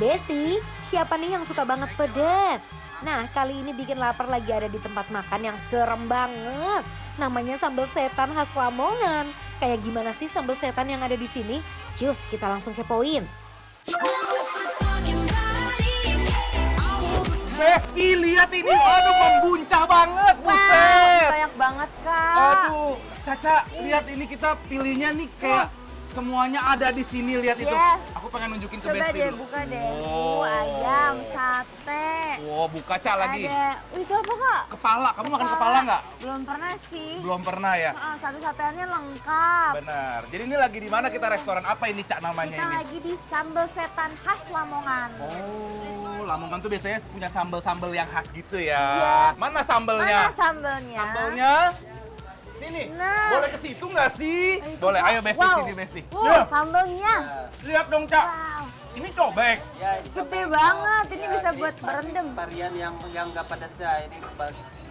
Besti, siapa nih yang suka banget pedas? Nah, kali ini bikin lapar lagi ada di tempat makan yang serem banget. Namanya sambal setan khas Lamongan. Kayak gimana sih sambal setan yang ada di sini? Cus, kita langsung kepoin. Besti, lihat ini. Aduh, membuncah banget. Buset. Banyak banget, Kak. Aduh, Caca, lihat ini kita pilihnya nih kayak semuanya ada di sini, lihat itu. Yes. Aku pengen nunjukin ke Coba Besti deh, dulu. buka deh. Oh. Ayam, sate. Wow, buka Cak lagi. Ada. Itu apa, Kak? Kepala, kamu makan kepala nggak? Belum pernah sih. Belum pernah ya? Sate-sateannya lengkap. Benar. Jadi ini lagi di mana kita restoran apa ini Cak namanya Kita ini? lagi di sambal setan khas Lamongan. Oh, Lamongan tuh biasanya punya sambal-sambal yang khas gitu ya. Iya. Mana sambelnya? Mana sambelnya? Sambelnya sini. Nah. Boleh ke situ nggak sih? Itu, Boleh. Kak. Ayo Besti, Wow. sini Besti. Wow, Ya, sambelnya. lihat dong Cak. Wow. Ini cobek. Ya, ini Gede banget. Ini bisa buat berendam. varian yang nggak pedas ya, ini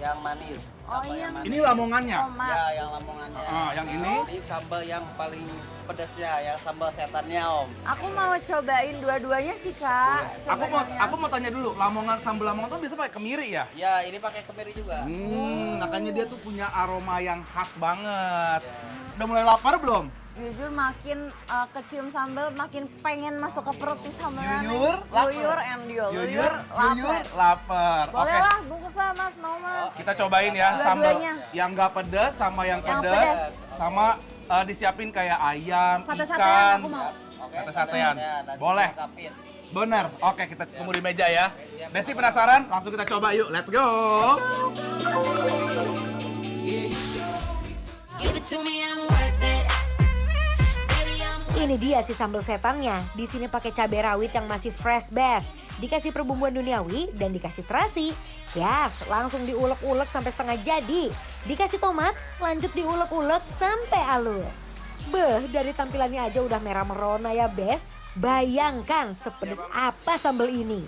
yang manis. Oh, Sambal ini yang manis. Ini lamongannya. Tomat. Ya, yang lamongannya. Ah, yang ini? Ini sambal yang paling pedasnya, yang sambal setannya Om. Aku mau cobain dua-duanya sih, Kak. sebenarnya. Aku mau tanya dulu, sambal Lamongan tuh biasa pakai kemiri ya? Ya, ini pakai kemiri juga. Makanya dia tuh punya aroma yang khas banget. Udah mulai lapar belum? Jujur makin kecium sambal makin pengen masuk ke perut nih sambalnya. Yuyur, lapar. Yuyur and yul. Yuyur, lapar. lapar. Boleh Oke. lah, bungkus lah Mas, mau Mas. Kita cobain ya sambal Dua-duanya. yang nggak pedas sama yang Yang pedas. pedas. Sama disiapin kayak ayam, Sate-satean ikan. aku mau. Oke, Sate-satean. nanti Boleh. lengkapin. Bener. Oke, kita tunggu di meja ya. Besti penasaran? Langsung kita coba yuk. Let's go. Give it to me, I'm worth it. Baby, I'm Ini dia si sambal setannya. Di sini pakai cabai rawit yang masih fresh best. Dikasih perbumbuan duniawi dan dikasih terasi. Yes, langsung diulek-ulek sampai setengah jadi. Dikasih tomat, lanjut diulek-ulek sampai halus. Beh, dari tampilannya aja udah merah merona ya, Bes. Bayangkan sepedes apa sambal ini.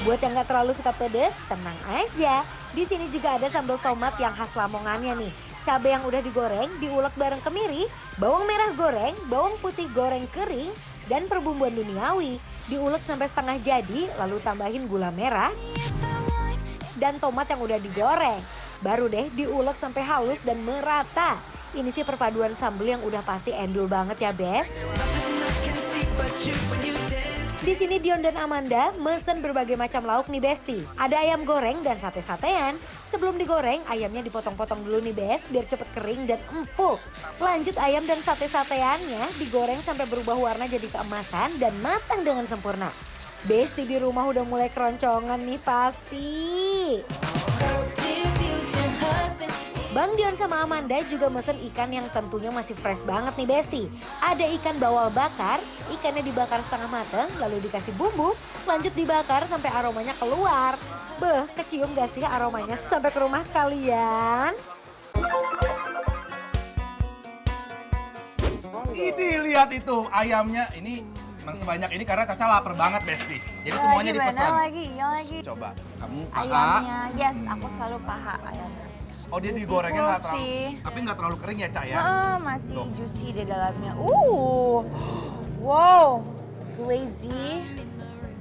Buat yang gak terlalu suka pedes, tenang aja. Di sini juga ada sambal tomat yang khas Lamongannya nih. Cabai yang udah digoreng, diulek bareng kemiri, bawang merah goreng, bawang putih goreng kering, dan perbumbuan duniawi. Diulek sampai setengah jadi, lalu tambahin gula merah dan tomat yang udah digoreng. Baru deh diulek sampai halus dan merata. Ini sih perpaduan sambal yang udah pasti endul banget ya, Bes. Di sini Dion dan Amanda mesen berbagai macam lauk nih Besti. Ada ayam goreng dan sate-satean. Sebelum digoreng, ayamnya dipotong-potong dulu nih Bes, biar cepet kering dan empuk. Lanjut ayam dan sate-sateannya digoreng sampai berubah warna jadi keemasan dan matang dengan sempurna. Besti di rumah udah mulai keroncongan nih pasti. dear future husband. Bang Dion sama Amanda juga mesen ikan yang tentunya masih fresh banget nih Besti. Ada ikan bawal bakar, ikannya dibakar setengah mateng, lalu dikasih bumbu, lanjut dibakar sampai aromanya keluar. Beh, kecium gak sih aromanya sampai ke rumah kalian? Ini lihat itu ayamnya. Ini emang sebanyak ini karena Caca lapar banget Besti. Jadi semuanya Lagi, dipesan. Iya lagi. Coba, kamu paha. Ayamnya, yes, aku selalu paha ayamnya. Oh dia digorengnya nggak Full terlalu, sih. tapi nggak terlalu kering ya Cak ya? Masih Tuh. juicy di dalamnya. Wow, glazy.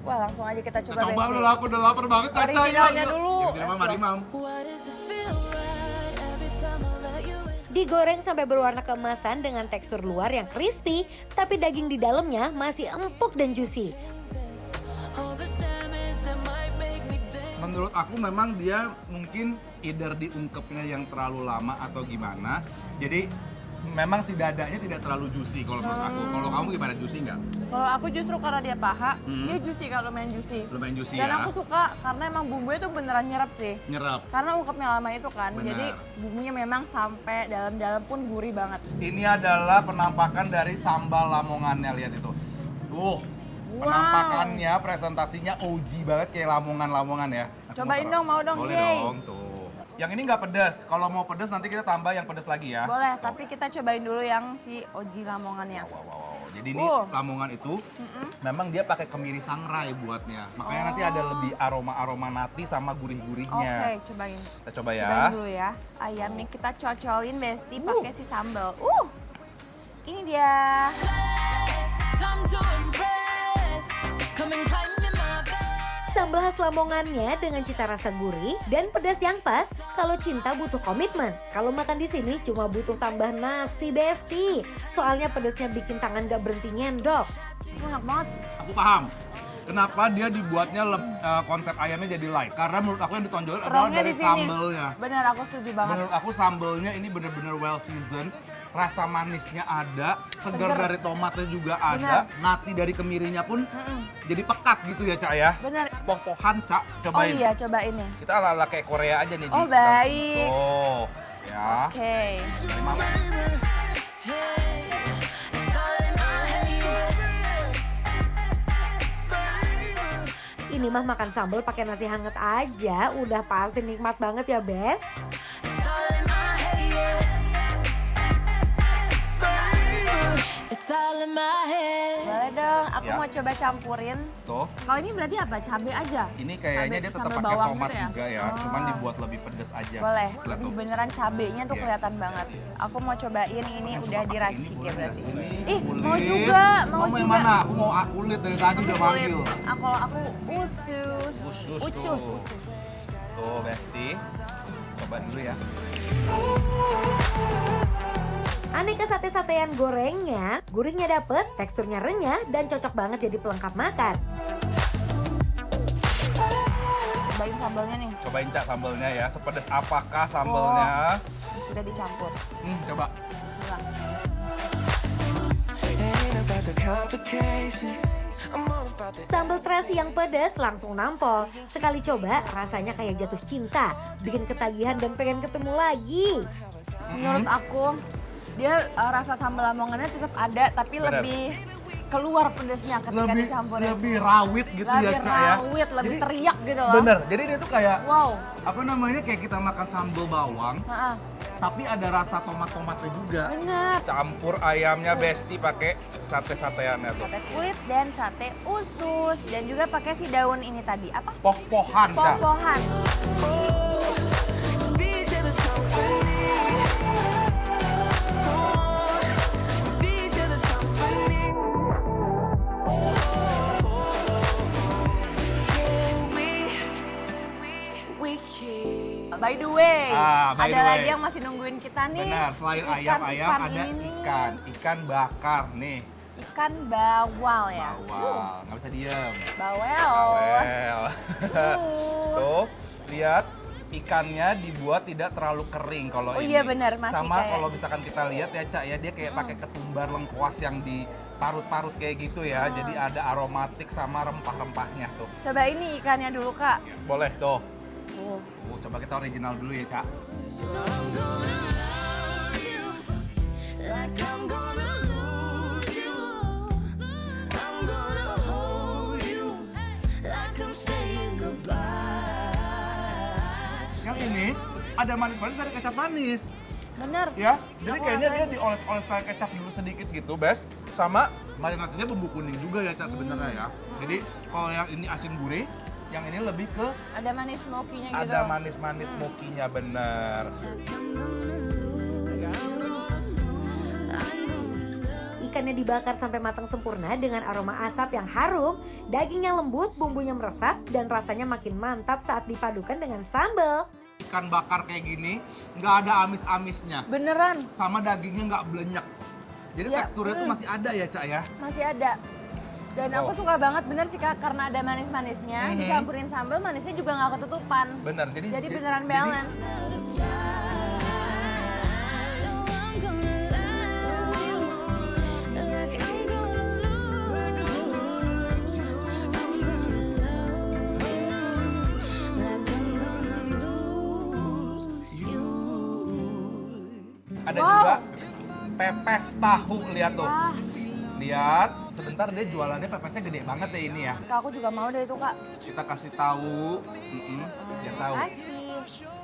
Wah, langsung aja kita coba Coba Besti. dulu, aku udah lapar banget Caca. Originalnya dulu. Originalnya mari mam. What does it feel right every time I let you in? Digoreng sampai berwarna keemasan dengan tekstur luar yang crispy, tapi daging di dalamnya masih empuk dan juicy. All the damage that might make me dance. Menurut aku memang dia mungkin either diungkepnya yang terlalu lama atau gimana. Jadi memang si dadanya tidak terlalu juicy kalau menurut aku. Kalau kamu gimana, juicy nggak? Kalau aku justru karena dia paha, dia juicy kalau main juicy. Lumayan juicy Dan ya. aku suka karena emang bumbunya tuh beneran nyerap sih. Nyerap. Karena ungkepnya lama itu kan, Benar. jadi bumbunya memang sampai dalam-dalam pun gurih banget. Ini adalah penampakan dari sambal Lamongannya, lihat itu. Penampakannya, presentasinya OG banget kayak Lamongan-Lamongan ya. Aku Cobain taruh. dong, mau dong, Boleh yeay. dong, tuh. Yang ini nggak pedas. Kalau mau pedas nanti kita tambah yang pedas lagi ya. Boleh, tapi kita cobain dulu yang si Oji Lamongannya. Wow. Jadi ini Lamongan itu memang dia pakai kemiri sangrai buatnya. Makanya nanti ada lebih aroma-aroma nati sama gurih-gurihnya. Oke, cobain. Kita coba ya. Cobain dulu ya. Ayamnya kita cocolin Besti pakai si sambal. Ini dia. Tell come to impress. Come and climb in my bed. Sambal khas Lamongannya dengan cita rasa gurih dan pedas yang pas. Kalau cinta butuh komitmen. Kalau makan di sini cuma butuh tambah nasi besti. Soalnya pedasnya bikin tangan gak berhenti nyendok. Enak banget. Aku paham. Kenapa dia dibuatnya konsep ayamnya jadi light? Karena menurut aku yang ditonjolin adalah Strongnya dari di sini. sambelnya. Bener, aku setuju banget. Menurut aku sambelnya ini bener-bener well seasoned. Rasa manisnya ada, segar dari tomatnya juga ada, nati dari kemirinya pun jadi pekat gitu ya Cak ya. Bener. Poh-pohan Cak, Oh cobain. iya, cobain nih. Kita ala-ala kayak Korea aja nih. Oh, Di. baik. Tuh, ya. Oke. Dari Mama. It's all in my head. Ini mah makan sambal pakai nasi hangat aja udah pasti nikmat banget ya, Bes. It's all in my head. It's all in my head. Boleh dong, aku Ya. mau coba campurin. Tuh, Kalau ini berarti apa? Cabe aja? ini kayaknya Cabe dia tetap sambal pakai bawang tomat gitu ya? juga ya, Oh. cuman dibuat lebih pedes aja. Boleh, Lihat lebih tuh. beneran cabenya tuh Yes. kelihatan banget. Aku mau cobain ini udah Pakai diracik ini ya boleh berarti. nggak? Ini Ih, kulit. mau juga, mau yang juga. mana? Aku mau kulit dari tadi udah manggil. Aku usus. Usus Ucus, tuh. ucus. Tuh, Besti. Coba dulu ya. Aneka sate-satean gorengnya, gurihnya dapet, teksturnya renyah, dan cocok banget jadi pelengkap makan. Cobain sambalnya nih. Cobain Cak sambalnya ya. Sepedes apakah sambalnya? Sudah dicampur. Coba. Coba. Sambal terasi yang pedas langsung nampol. Sekali coba, rasanya kayak jatuh cinta. Bikin ketagihan dan pengen ketemu lagi. Menurut aku, dia rasa sambal lamongannya tetap ada, tapi Benar. lebih keluar pedasnya ketika dicampurin. lebih rawit gitu Lebih ya Cak ya. rawit, lebih Jadi, teriak gitu loh. Bener, jadi dia tuh kayak Wow. apa namanya kayak kita makan sambal bawang, Ha-ha. tapi ada rasa tomat-tomatnya juga. Bener. Campur ayamnya Besti pakai sate-sateannya tuh. Sate kulit dan sate usus. Dan juga pakai si daun ini tadi. Apa? Poh-pohan Cak. Poh-pohan. By the way, By ada the lagi way. yang masih nungguin kita nih. Benar, selain ayam-ayam ada ini nih. ikan bakar nih. Ikan bawal ya. Bawal, nggak bisa diem. Bawel. Bawel. Tuh, lihat ikannya dibuat tidak terlalu kering kalau Oh ini. iya benar, masih Sama kayak kalau misalkan kita lihat ya Cak ya, dia kayak pakai ketumbar lengkuas yang diparut-parut kayak gitu ya. Jadi ada aromatik sama rempah-rempahnya tuh. Coba ini ikannya dulu Kak. Boleh tuh. Tuh. Coba kita original dulu ya Cak. So I'm gonna love you like I'm gonna lose you. I'm gonna hold you like I'm saying goodbye. Yang ini ada manis-manis dari kecap manis. Bener. Ya, jadi Aku kayaknya dia rasain. dioles-oles pakai kecap dulu sedikit gitu, Bes. Sama marinasinya bumbu kuning juga ya, Cak sebenarnya ya. Jadi kalau yang ini asin gurih, yang ini lebih ke Ada manis smoky-nya gitu. ada manis-manis smoky-nya bener. Ikannya dibakar sampai matang sempurna dengan aroma asap yang harum, dagingnya lembut, bumbunya meresap, dan rasanya makin mantap saat dipadukan dengan sambal. Ikan bakar kayak gini, nggak ada amis-amisnya. Beneran, Sama dagingnya nggak belenyek. Jadi Ya, teksturnya tuh masih ada ya, Cak ya. masih ada. Dan aku suka banget bener sih Kak, karena ada manis-manisnya, dicampurin sambal, manisnya juga nggak ketutupan. Bener, Jadi beneran balance. So I'm gonna love you like I'm gonna lose you. I'm gonna love you like I'm gonna lose you. Ada Wow. juga pepes tahu, lihat tuh. Wah, Lihat, sebentar dia jualannya pepesnya gede banget ya ini ya. Kak, aku juga mau deh itu Kak. Kita kasih tahu, biar tahu. Kasih.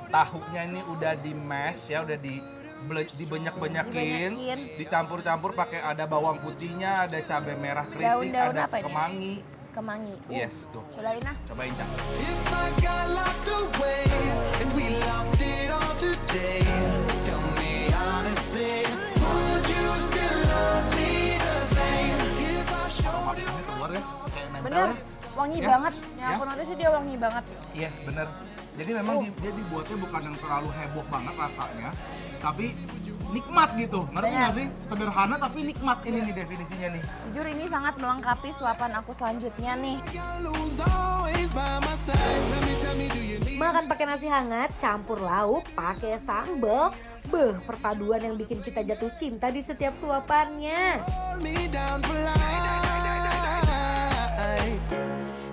Tahunya ini udah di mash ya, udah dibanyak-banyakin, Dibanyakin. dicampur-campur pakai ada bawang putihnya, ada cabai merah keriting, Daun-daun ada apa ini? kemangi. Kemangi. Yes, tuh. Cobain ah. Cobain, Cak. If I got locked away and we lost it all today, tell me honestly, would you still love me the same? If I show Bener, wangi Ya? banget. Yang Ya? aku notice sih dia wangi banget. Yes, bener. Jadi memang dia dibuatnya bukan yang terlalu heboh banget rasanya, tapi nikmat gitu. Ngerti Bener. nggak sih? Sederhana tapi nikmat ini nih definisinya nih. Jujur ini sangat melengkapi suapan aku selanjutnya nih. Who's always by my side? Tell me, do you need Makan pakai nasi hangat, campur lauk, pakai sambal. Beh, perpaduan yang bikin kita jatuh cinta di setiap suapannya. hold me down for life?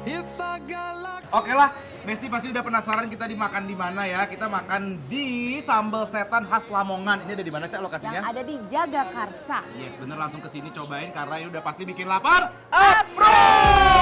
If I got locked Oke lah, Besti pasti udah penasaran kita dimakan di mana ya. Kita makan di Sambal Setan khas Lamongan. Ini ada di mana, Cak, lokasinya? Yang ada di Jagakarsa. Yes, bener, langsung ke sini cobain karena ini udah pasti bikin lapar. Approve!